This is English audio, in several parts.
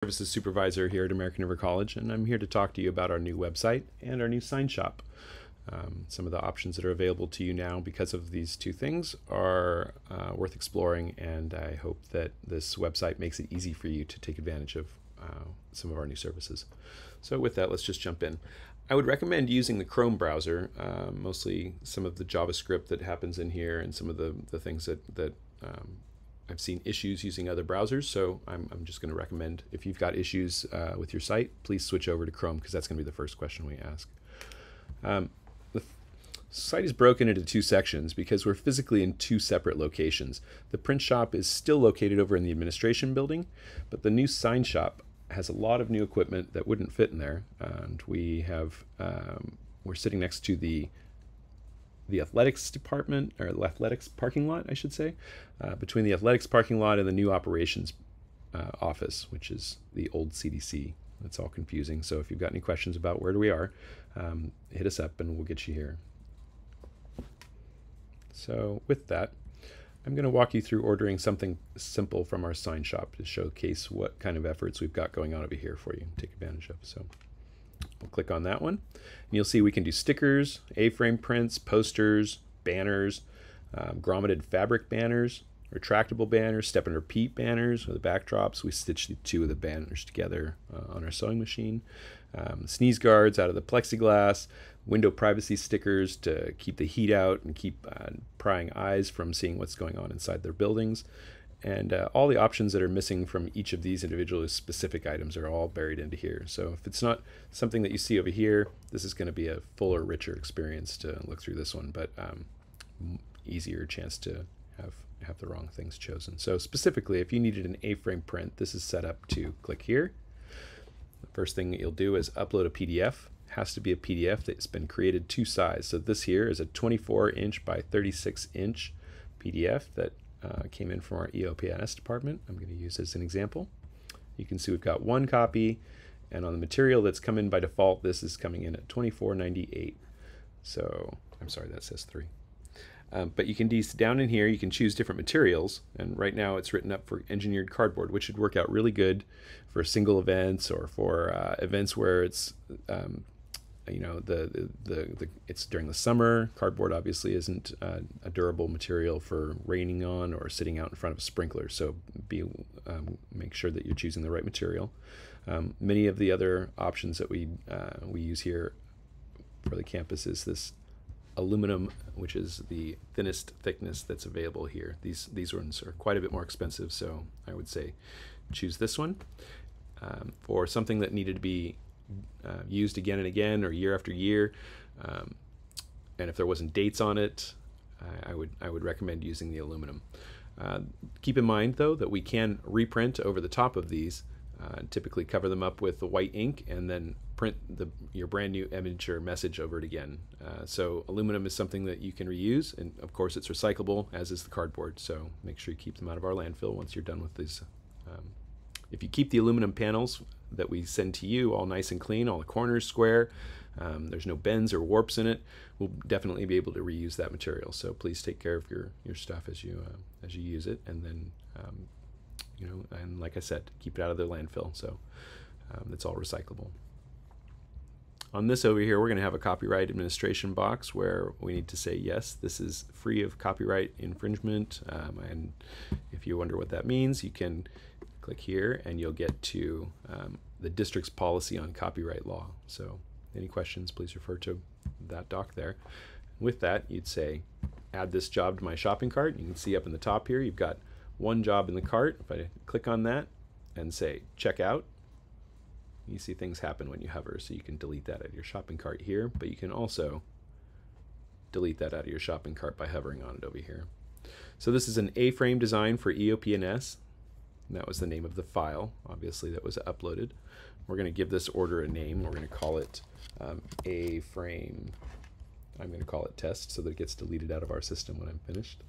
Services Supervisor here at American River College, and I'm here to talk to you about our new website and our new sign shop. Some of the options that are available to you now because of these two things are worth exploring, and I hope that this website makes it easy for you to take advantage of some of our new services. So with that, let's just jump in. I would recommend using the Chrome browser, mostly some of the JavaScript that happens in here and some of the things that I've seen issues using other browsers, so I'm just going to recommend if you've got issues with your site, please switch over to Chrome because that's going to be the first question we ask. The site is broken into two sections because we're physically in two separate locations. The print shop is still located over in the administration building, but the new sign shop has a lot of new equipment that wouldn't fit in there, and we're sitting next to the athletics department, or athletics parking lot, I should say, between the athletics parking lot and the new operations office, which is the old CDC. It's all confusing. So if you've got any questions about where we are, hit us up and we'll get you here. So with that, I'm going to walk you through ordering something simple from our sign shop to showcase what kind of efforts we've got going on over here for you to take advantage of. So we'll click on that one, and you'll see we can do stickers, A-frame prints, posters, banners, grommeted fabric banners, retractable banners, step and repeat banners with the backdrops. We stitch the two of the banners together on our sewing machine. Sneeze guards out of the plexiglass, window privacy stickers to keep the heat out and keep prying eyes from seeing what's going on inside their buildings. And all the options that are missing from each of these individual specific items are all buried into here. So if it's not something that you see over here, this is going to be a fuller, richer experience to look through this one, but easier chance to have the wrong things chosen. So specifically, if you needed an A-frame print, this is set up to click here. The first thing that you'll do is upload a PDF. It has to be a PDF that's been created to size. So this here is a 24-inch by 36-inch PDF that came in from our EOPNS department. I'm going to use as an example. You can see we've got one copy, and on the material that's come in by default, this is coming in at $24.98. So I'm sorry, that says 3. But you can down in here, you can choose different materials, and right now it's written up for engineered cardboard, which should work out really good for single events or for events where it's it's during the summer. Cardboard obviously isn't a durable material for raining on or sitting out in front of a sprinkler, so make sure that you're choosing the right material. Many of the other options that we use here for the campus is this aluminum, which is the thinnest thickness that's available here. These ones are quite a bit more expensive, so I would say choose this one. For something that needed to be used again and again or year after year, and if there wasn't dates on it, I would recommend using the aluminum. Keep in mind though that we can reprint over the top of these, typically cover them up with the white ink and then print your brand new image or message over it again. So aluminum is something that you can reuse, and of course it's recyclable, as is the cardboard, so make sure you keep them out of our landfill once you're done with these. If you keep the aluminum panels that we send to you all nice and clean, all the corners square, there's no bends or warps in it, we'll definitely be able to reuse that material. So please take care of your stuff as you use it, and then and like I said, keep it out of the landfill, so it's all recyclable. On this over here, we're going to have a copyright administration box where we need to say yes, this is free of copyright infringement, and if you wonder what that means, you can click here and you'll get to the district's policy on copyright law. So any questions, please refer to that doc there. With that, you'd say add this job to my shopping cart. You can see up in the top here you've got one job in the cart. If I click on that and say check out, you see things happen when you hover, so you can delete that out of your shopping cart here, but you can also delete that out of your shopping cart by hovering on it over here. So this is an A-frame design for EOPNS, and that was the name of the file, obviously, that was uploaded. We're going to give this order a name. We're going to call it A-frame. I'm going to call it test so that it gets deleted out of our system when I'm finished.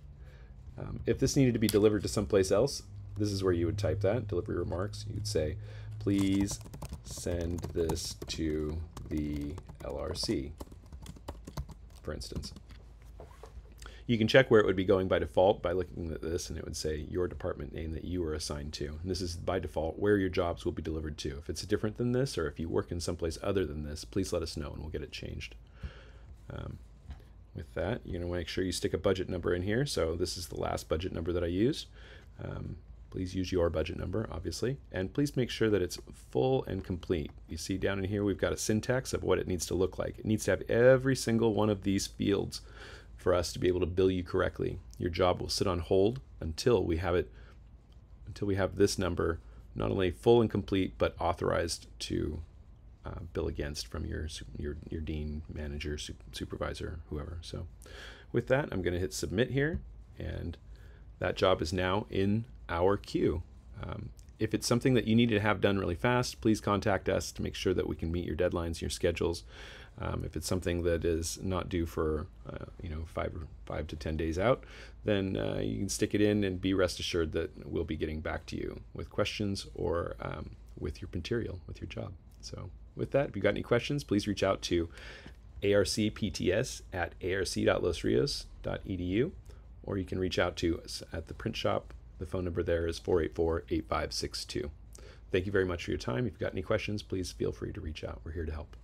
If this needed to be delivered to someplace else, this is where you would type that, delivery remarks. You'd say, please send this to the LRC, for instance. You can check where it would be going by default by looking at this, and it would say your department name that you were assigned to. And this is by default where your jobs will be delivered to. If it's different than this, or if you work in someplace other than this, please let us know and we'll get it changed. With that, you're going to make sure you stick a budget number in here. So this is the last budget number that I used. Please use your budget number, obviously, and please make sure that it's full and complete. You see down in here, we've got a syntax of what it needs to look like. It needs to have every single one of these fields for us to be able to bill you correctly. Your job will sit on hold until we have this number not only full and complete, but authorized to bill against from your dean, manager, supervisor, whoever. So with that, I'm going to hit submit here, and that job is now in our queue. If it's something that you need to have done really fast, please contact us to make sure that we can meet your deadlines, your schedules. If it's something that is not due for 5 to 10 days out, then you can stick it in and be rest assured that we'll be getting back to you with questions or with your material, with your job. So with that, if you've got any questions, please reach out to arcpts@arc.losrios.edu, or you can reach out to us at the print shop. The phone number there is 484-8562. Thank you very much for your time. If you've got any questions, please feel free to reach out. We're here to help.